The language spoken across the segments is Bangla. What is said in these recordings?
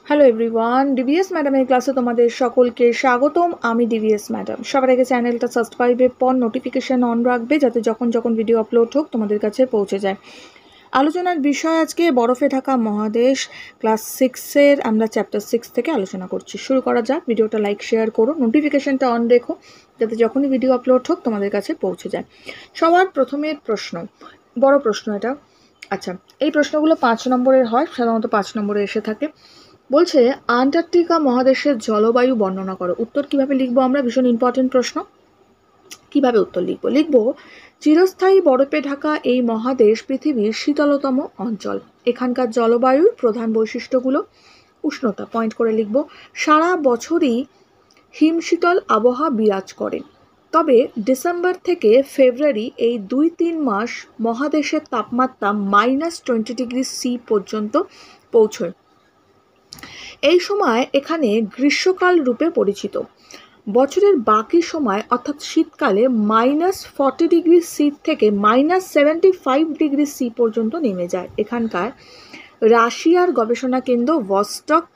হ্যালো এভরিওয়ান, ডিভিএস ম্যাডামের ক্লাসে তোমাদের সকলকে স্বাগতম। আমি ডিভিএস ম্যাডাম। সবার আগে চ্যানেলটা সাবস্ক্রাইবের পর নোটিফিকেশান অন রাখবে, যাতে যখন যখন ভিডিও আপলোড হোক তোমাদের কাছে পৌঁছে যায়। আলোচনার বিষয় আজকে বরফে ঢাকা মহাদেশ, ক্লাস 6-এর আমরা চ্যাপ্টার 6 থেকে আলোচনা করছি। শুরু করা যাক। ভিডিওটা লাইক শেয়ার করো, নোটিফিকেশানটা অন রেখো, যাতে যখনই ভিডিও আপলোড হোক তোমাদের কাছে পৌঁছে যায়। সবার প্রথমের প্রশ্ন, বড় প্রশ্ন এটা। আচ্ছা, এই প্রশ্নগুলো 5 নম্বরের হয়, সাধারণত 5 নম্বরে এসে থাকে। বলছে আন্টার্কটিকা মহাদেশের জলবায়ু বর্ণনা করো। উত্তর কিভাবে লিখবো আমরা? ভীষণ ইম্পর্টেন্ট প্রশ্ন। কিভাবে উত্তর লিখবো? চিরস্থায়ী বরফে ঢাকা এই মহাদেশ পৃথিবীর শীতলতম অঞ্চল। এখানকার জলবায়ুর প্রধান বৈশিষ্ট্যগুলো: উষ্ণতা, পয়েন্ট করে লিখবো। সারা বছরই হিমশীতল আবহাওয়া বিরাজ করে, তবে ডিসেম্বর থেকে ফেব্রুয়ারি এই 2-3 মাস মহাদেশের তাপমাত্রা -20°C পর্যন্ত পৌঁছয়। এই সময় এখানে গ্রীষ্মকাল রূপে পরিচিত। বছরের বাকি সময় অর্থাৎ শীতকালে -40°C থেকে -75°C পর্যন্ত নেমে যায়। এখানকার রাশিয়ার গবেষণা কেন্দ্র ভস্টক,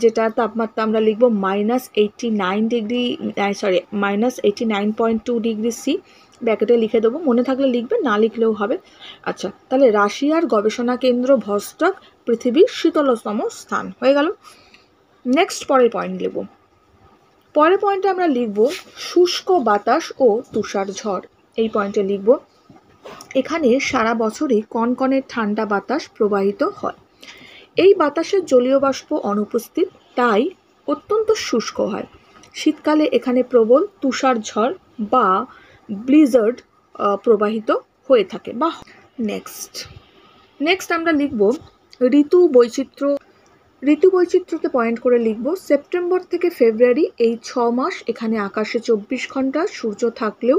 যেটার তাপমাত্রা আমরা লিখব -89.2°C, ব্র্যাকেটে লিখে দেবো, মনে থাকলে লিখবে, না লিখলেও হবে। আচ্ছা, তাহলে রাশিয়ার গবেষণা কেন্দ্র ভস্টক পৃথিবীর শীতলতম স্থান হয়ে গেল। নেক্সট পরের পয়েন্ট লিখব। পরের পয়েন্টে আমরা লিখব শুষ্ক বাতাস ও তুষার ঝড়। এই পয়েন্টে লিখব এখানে সারা বছরই কনকনে ঠান্ডা বাতাস প্রবাহিত হয়। এই বাতাসের জলীয় বাষ্প অনুপস্থিত, তাই অত্যন্ত শুষ্ক হয়। শীতকালে এখানে প্রবল তুষার ঝড় বা ব্লিজার্ড প্রবাহিত হয়ে থাকে বা নেক্সট আমরা লিখব ঋতু বৈচিত্র্যতে পয়েন্ট করে লিখব সেপ্টেম্বর থেকে ফেব্রুয়ারি এই 6 মাস এখানে আকাশে 24 ঘন্টা সূর্য থাকলেও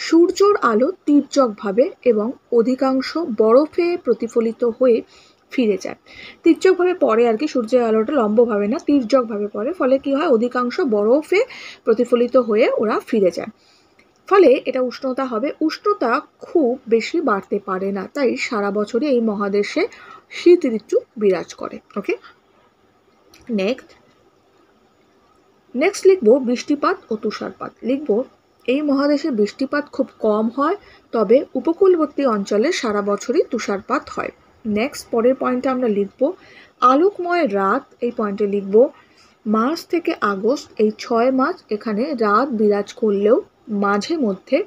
সূর্যর আলো তির্যকভাবে এবং অধিকাংশ বরফে প্রতিফলিত হয়ে ফিরে যায়। তির্যকভাবে পড়ে আর কি, সূর্যের আলোটা লম্বভাবে না, তির্যকভাবে পড়ে, ফলে কি হয়, অধিকাংশ বরফে প্রতিফলিত হয়ে ওরা ফিরে যায়। ফলে এটা উষ্ণতা হবে। উষ্ণতা খুব বেশি বাড়তে পারে না, তাই সারা বছরই এই মহাদেশে শীত ঋতু বিরাজ করে। ওকে, নেক্সট লিখব বৃষ্টিপাত ও তুষারপাত। লিখব এই মহাদেশে বৃষ্টিপাত খুব কম হয়, তবে উপকূলবর্তী অঞ্চলে সারা বছরই তুষারপাত হয়। নেক্সট পরের পয়েন্টে আমরা লিখব আলোকময় রাত। এই পয়েন্টে লিখব মার্চ থেকে আগস্ট এই 6 মাস এখানে রাত বিরাজ করলেও মাঝে মধ্যে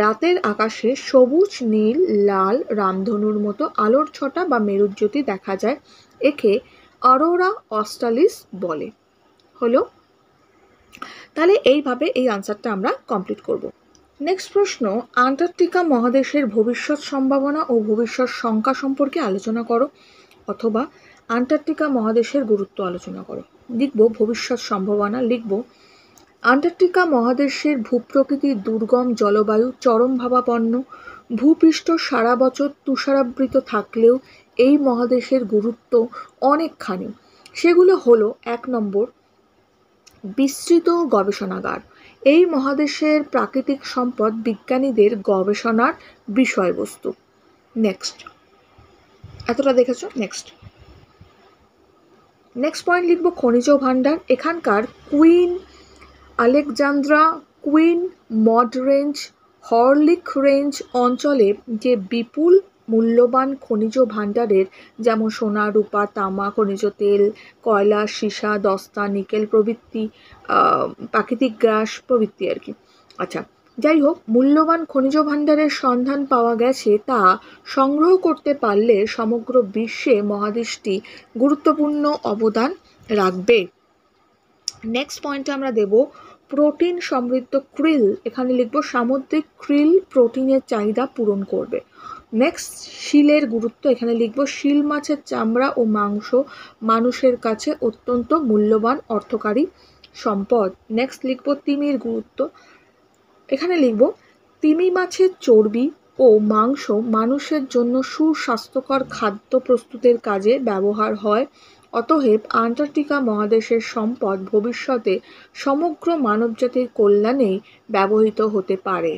রাতের আকাশে সবুজ, নীল, লাল, রামধনুর মতো আলোর ছটা বা মেরুজ্যোতি দেখা যায়। একে অরোরা অস্টালিস বলে। হলো, তাহলে এইভাবে এই আনসারটা আমরা কমপ্লিট করব। নেক্সট প্রশ্ন, আন্টার্কটিকা মহাদেশের ভবিষ্যৎ সম্ভাবনা ও ভবিষ্যৎ সংখ্যা সম্পর্কে আলোচনা করো, অথবা আন্টার্কটিকা মহাদেশের গুরুত্ব আলোচনা করো। লিখব ভবিষ্যৎ সম্ভাবনা। লিখব আন্টার্কটিকা মহাদেশের ভূপ্রকৃতির দুর্গম জলবায়ু চরমভাবাপন্ন। ভূপৃষ্ঠ সারা বছর তুষারাবৃত থাকলেও এই মহাদেশের গুরুত্ব অনেকখানি। সেগুলো হলো: 1 নম্বর, বিস্তৃত গবেষণাগার। এই মহাদেশের প্রাকৃতিক সম্পদ বিজ্ঞানীদের গবেষণার বিষয়বস্তু। নেক্সট, এতটা দেখেছো। নেক্সট পয়েন্ট লিখব খনিজ ভাণ্ডার। এখানকার queen Alexandra, queen mod range, Horlicks range অঞ্চলে যে বিপুল মূল্যবান খনিজ ভাণ্ডারের, যেমন সোনা, রূপা, তামা, খনিজ তেল, কয়লা, সীসা, দস্তা, নিকেল প্রভৃতি, প্রাকৃতিক গ্যাস প্রভৃতি আর কি। আচ্ছা, যাই হোক, মূল্যবান খনিজ ভাণ্ডারের সন্ধান পাওয়া গেছে, তা সংগ্রহ করতে পারলে সমগ্র বিশ্বে মহাদেশটি গুরুত্বপূর্ণ অবদান রাখবে। নেক্সট পয়েন্টে আমরা দেব প্রোটিন সমৃদ্ধ krill। এখানে লিখব সামুদ্রিক krill প্রোটিনের চাহিদা পূরণ করবে। নেক্সট, শিলের গুরুত্ব। এখানে লিখব শিল মাছের চামড়া ও মাংস মানুষের কাছে অত্যন্ত মূল্যবান অর্থকারী সম্পদ। নেক্সট লিখব তিমির গুরুত্ব। এখানে লিখব তিমি মাছের চর্বি ও মাংস মানুষের জন্য সুস্বাস্থ্যকর খাদ্য প্রস্তুতের কাজে ব্যবহার হয়। অতএব আন্টার্কটিকা মহাদেশের সম্পদ ভবিষ্যতে সমগ্র মানবজাতির কল্যাণেই ব্যবহৃত হতে পারে।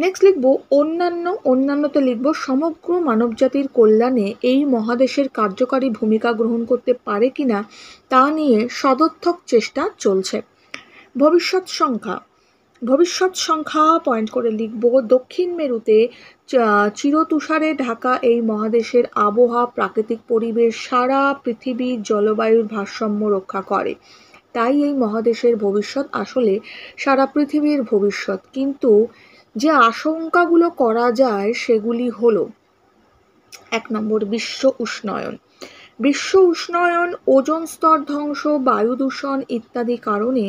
নেক্সট লিখব অন্যান্য। অন্যান্যতে লিখব সমগ্র মানবজাতির কল্যাণে এই মহাদেশের কার্যকারী ভূমিকা গ্রহণ করতে পারে কিনা তা নিয়ে সদর্থক চেষ্টা চলছে। ভবিষ্যৎ সংখ্যা। ভবিষ্যৎ সংখ্যা পয়েন্ট করে লিখব দক্ষিণ মেরুতে চিরতুষারে ঢাকা এই মহাদেশের আবহাওয়া, প্রাকৃতিক পরিবেশ সারা পৃথিবীর জলবায়ুর ভারসাম্য রক্ষা করে। তাই এই মহাদেশের ভবিষ্যৎ আসলে সারা পৃথিবীর ভবিষ্যৎ। কিন্তু যে আশঙ্কাগুলো করা যায় সেগুলি হলো, 1 নম্বর বিশ্ব উষ্ণায়ন। বিশ্ব উষ্ণায়ন, ওজোন স্তর ধ্বংস, বায়ু দূষণ ইত্যাদি কারণে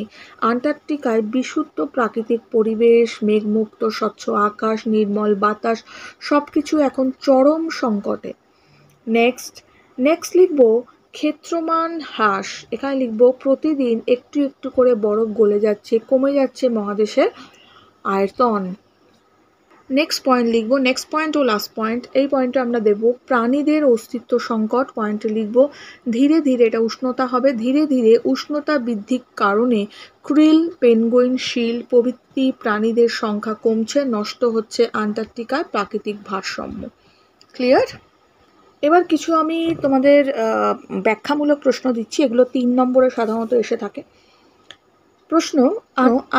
আন্টার্কটিকায় বিশুদ্ধ প্রাকৃতিক পরিবেশ, মেঘমুক্ত স্বচ্ছ আকাশ, নির্মল বাতাস সবকিছু এখন চরম সংকটে। নেক্সট লিখব ক্ষেত্রমান হ্রাস। এখানে লিখব প্রতিদিন একটু একটু করে বরফ গলে যাচ্ছে, কমে যাচ্ছে মহাদেশের আয়তন। নেক্সট পয়েন্ট লিখব, নেক্সট পয়েন্ট ও লাস্ট পয়েন্ট, এই পয়েন্টে আমরা দেব প্রাণীদের অস্তিত্ব সংকট। পয়েন্টে লিখব ধীরে ধীরে, এটা উষ্ণতা হবে, ধীরে ধীরে উষ্ণতা বৃদ্ধির কারণে ক্রিল, পেঙ্গুইন, শিল প্রভৃতি প্রাণীদের সংখ্যা কমছে, নষ্ট হচ্ছে আন্টার্কটিকার প্রাকৃতিক ভারসাম্য। ক্লিয়ার? এবার কিছু আমি তোমাদের ব্যাখ্যামূলক প্রশ্ন দিচ্ছি, এগুলো 3 নম্বরে সাধারণত এসে থাকে। প্রশ্ন,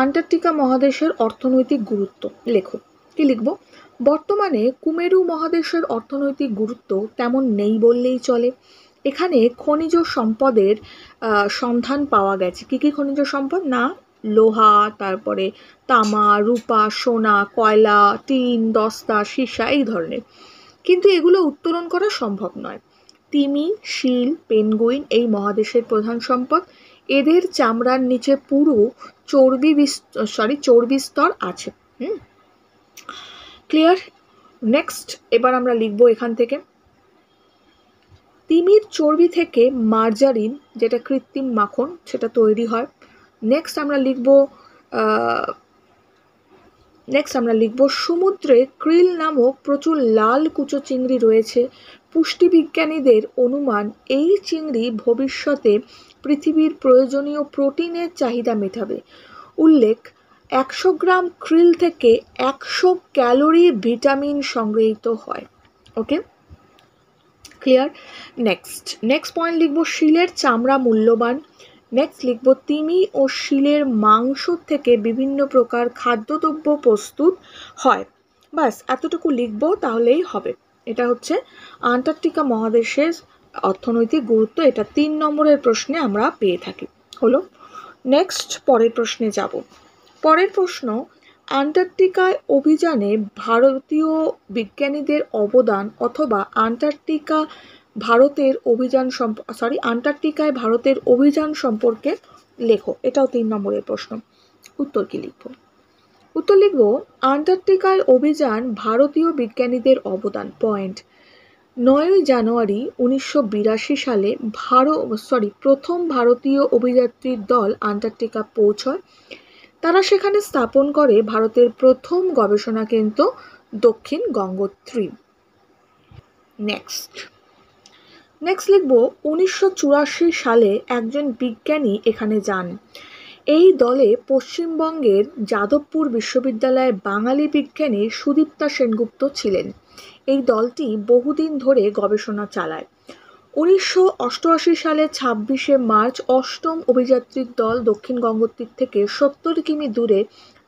আন্টার্কটিকা মহাদেশের অর্থনৈতিক গুরুত্ব লেখো। কি লিখব? বর্তমানে কুমেরু মহাদেশের অর্থনৈতিক গুরুত্ব তেমন নেই বললেই চলে। এখানে খনিজ সম্পদের সন্ধান পাওয়া গেছে। কি কি খনিজ সম্পদ? না, লোহা, তারপরে তামা, রূপা, সোনা, কয়লা, টিন, দস্তা, সীসা এই ধরনের। কিন্তু এগুলো উত্তোলন করা সম্ভব নয়। তিমি, শিল, পেঙ্গুইন এই মহাদেশের প্রধান সম্পদ। এদের চামড়ার নিচে পুরো চর্বি স্তর আছে। ক্লিয়ার? নেক্সট এবার আমরা লিখব এখান থেকে, তিমির চর্বি থেকে মার্জারিন, যেটা কৃত্রিম মাখন, সেটা তৈরি হয়। নেক্সট আমরা লিখব সমুদ্রে ক্রিল নামক প্রচুর লাল কুচো চিংড়ি রয়েছে। পুষ্টিবিজ্ঞানীদের অনুমান এই চিংড়ি ভবিষ্যতে পৃথিবীর প্রয়োজনীয় প্রোটিনের চাহিদা মেটাবে। উল্লেখ, 100 গ্রাম ক্রিল থেকে 100 ক্যালোরি ভিটামিন সংগৃহীত হয়। ওকে, ক্লিয়ার? নেক্সট পয়েন্ট লিখব শিলের চামড়া মূল্যবান। নেক্সট লিখব তিমি ও শিলের মাংস থেকে বিভিন্ন প্রকার খাদ্যদ্রব্য প্রস্তুত হয়। ব্যাস এতটুকু লিখব, তাহলেই হবে। এটা হচ্ছে আন্টার্কটিকা মহাদেশের অর্থনৈতিক গুরুত্ব। এটা 3 নম্বরের প্রশ্নে আমরা পেয়ে থাকি। হলো, নেক্সট পরের প্রশ্নে যাব। পরের প্রশ্ন, আন্টার্কটিকায় অভিযানে ভারতীয় বিজ্ঞানীদের অবদান অথবা আন্টার্কটিকায় ভারতের অভিযান সম্পর্কে লেখো। এটাও 3 নম্বরের প্রশ্ন। উত্তর কি লিখব? উত্তর লিখব আন্টার্কটিকায় অভিযান ভারতীয় বিজ্ঞানীদের অবদান। পয়েন্ট, 9 জানুয়ারি 1982 সালে প্রথম ভারতীয় অভিযাত্রীর দল আন্টার্কটিকা পৌঁছয়। তারা সেখানে স্থাপন করে ভারতের প্রথম গবেষণা কেন্দ্র দক্ষিণ গঙ্গোত্রী। নেক্সট লিখব 1984 সালে একজন বিজ্ঞানী এখানে যান। এই দলে পশ্চিমবঙ্গের যাদবপুর বিশ্ববিদ্যালয়ের বাঙালি বিজ্ঞানী সুদীপ্তা সেনগুপ্ত ছিলেন। এই দলটি বহুদিন ধরে গবেষণা চালায়। 1988 সালে 26শে মার্চ 8ম অভিযাত্রীর দল দক্ষিণ গঙ্গোত্রী থেকে 70 কিমি দূরে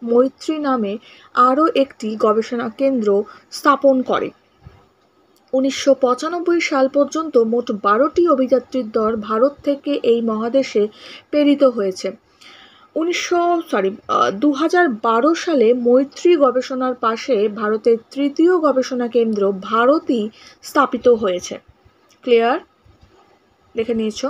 মৈত্রী নামে আরও একটি গবেষণা কেন্দ্র স্থাপন করে। 1995 সাল পর্যন্ত মোট 12টি অভিযাত্রীর দল ভারত থেকে এই মহাদেশে প্রেরিত হয়েছে। 2012 সালে মৈত্রী গবেষণার পাশে ভারতের তৃতীয় গবেষণা কেন্দ্র ভারতী স্থাপিত হয়েছে। ক্লিয়ার? দেখে নিয়েছ?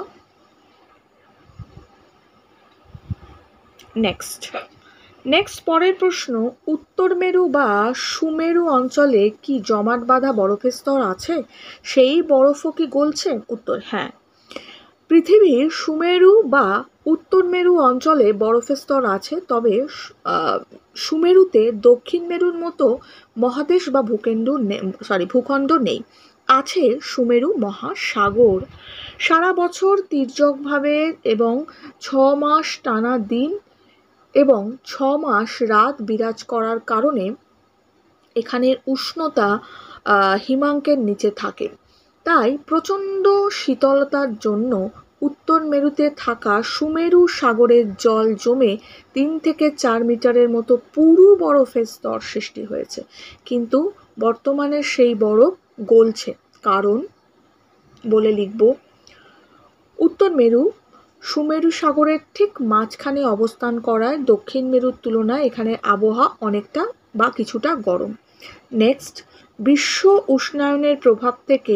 নেক্সট পরের প্রশ্ন, উত্তর মেরু বা সুমেরু অঞ্চলে কি জমাট বাঁধা বরফের স্তর আছে? সেই বরফও কি গলছে? উত্তর, হ্যাঁ। পৃথিবীর সুমেরু বা উত্তর মেরু অঞ্চলে বরফের স্তর আছে, তবে সুমেরুতে দক্ষিণ মেরুর মতো মহাদেশ বা ভূখণ্ড নেই। আছে সুমেরু মহাসাগর। সারা বছর তির্যকভাবে এবং 6 মাস টানা দিন এবং 6 মাস রাত বিরাজ করার কারণে এখানের উষ্ণতা হিমাঙ্কের নিচে থাকে, তাই প্রচণ্ড শীতলতার জন্য উত্তর মেরুতে থাকা সুমেরু সাগরের জল জমে 3 থেকে 4 মিটারের মতো পুরু বরফের স্তর সৃষ্টি হয়েছে, কিন্তু বর্তমানে সেই বরফ গলছে। কারণ বলে লিখব, উত্তর মেরু সুমেরু সাগরের ঠিক মাঝখানে অবস্থান করায় দক্ষিণ মেরুর তুলনায় এখানে আবহাওয়া অনেকটা বা কিছুটা গরম। নেক্সট, বিশ্ব উষ্ণায়নের প্রভাব থেকে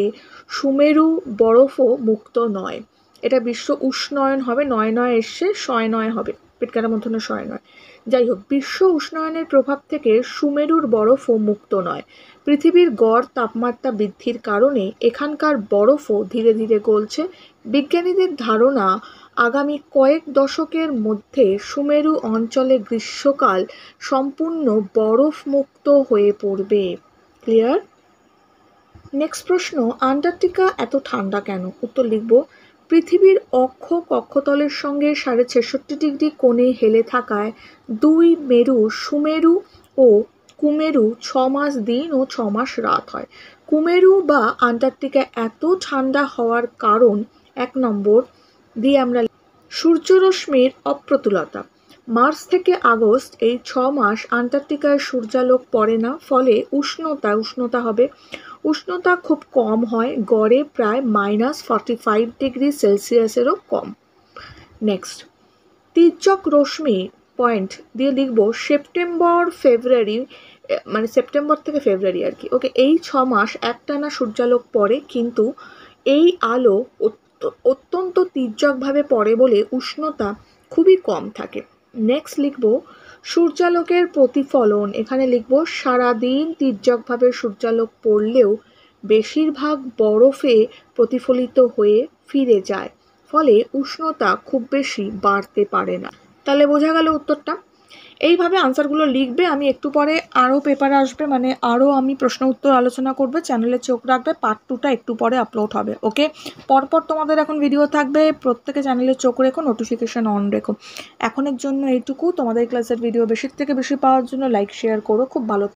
সুমেরু বরফও মুক্ত নয়। এটা বিশ্ব উষ্ণায়ন হবে, 9 এসছে, 6 হবে, পেটকাটা মধ্যে 6 যাই হোক, বিশ্ব উষ্ণায়নের প্রভাব থেকে সুমেরুর বরফও মুক্ত নয়। পৃথিবীর গড় তাপমাত্রা বৃদ্ধির কারণে এখানকার বরফও ধীরে ধীরে গলছে। বিজ্ঞানীদের ধারণা, আগামী কয়েক দশকের মধ্যে সুমেরু অঞ্চলে গ্রীষ্মকাল সম্পূর্ণ বরফমুক্ত হয়ে পড়বে। ক্লিয়ার? নেক্সট প্রশ্ন, আন্টার্কটিকা এত ঠান্ডা কেন? উত্তর লিখব, পৃথিবীর অক্ষ কক্ষতলের সঙ্গে 66.5 ডিগ্রি কোণে হেলে থাকায় 2 মেরু সুমেরু ও কুমেরু 6 মাস দিন ও 6 মাস রাত হয়। কুমেরু বা আন্টার্কটিকা এত ঠান্ডা হওয়ার কারণ 1 নম্বর দিয়ে আমরা সূর্যরশ্মির অপ্রতুলতা। মার্চ থেকে আগস্ট এই 6 মাস আন্টার্কটিকায় সূর্যালোক পড়ে না, ফলে উষ্ণতা হবে। উষ্ণতা খুব কম হয়, গড়ে প্রায় -45 ডিগ্রি সেলসিয়াসেরও কম। নেক্সট, তির্যক রশ্মি পয়েন্ট দিয়ে লিখব সেপ্টেম্বর ফেব্রুয়ারি, মানে সেপ্টেম্বর থেকে ফেব্রুয়ারি আর কি, ওকে, এই 6 মাস একটানা সূর্যালোক পড়ে, কিন্তু এই আলো অত্যন্ত তির্যকভাবে পড়ে বলে উষ্ণতা খুবই কম থাকে। নেক্সট লিখব সূর্যালোকের প্রতিফলন, এখানে লিখব সারাদিন তির্যকভাবে সূর্যালোক পড়লেও বেশিরভাগ বরফে প্রতিফলিত হয়ে ফিরে যায়, ফলে উষ্ণতা খুব বেশি বাড়তে পারে না। তাহলে বোঝা গেল উত্তরটা। এইভাবে আনসারগুলো লিখবে। আমি একটু পরে আরও পেপার আসবে, মানে আরও আমি প্রশ্ন উত্তর আলোচনা করবে, চ্যানেলে চোখ রাখবে, পার্ট 2টা একটু পরে আপলোড হবে। ওকে, পরপর তোমাদের এখন ভিডিও থাকবে, প্রত্যেকে চ্যানেলে চোখ রেখো, নোটিফিকেশান অন রেখো। এখনের জন্য এইটুকু। তোমাদের ক্লাসের ভিডিও বেশির থেকে বেশি পাওয়ার জন্য লাইক শেয়ার করো। খুব ভালো।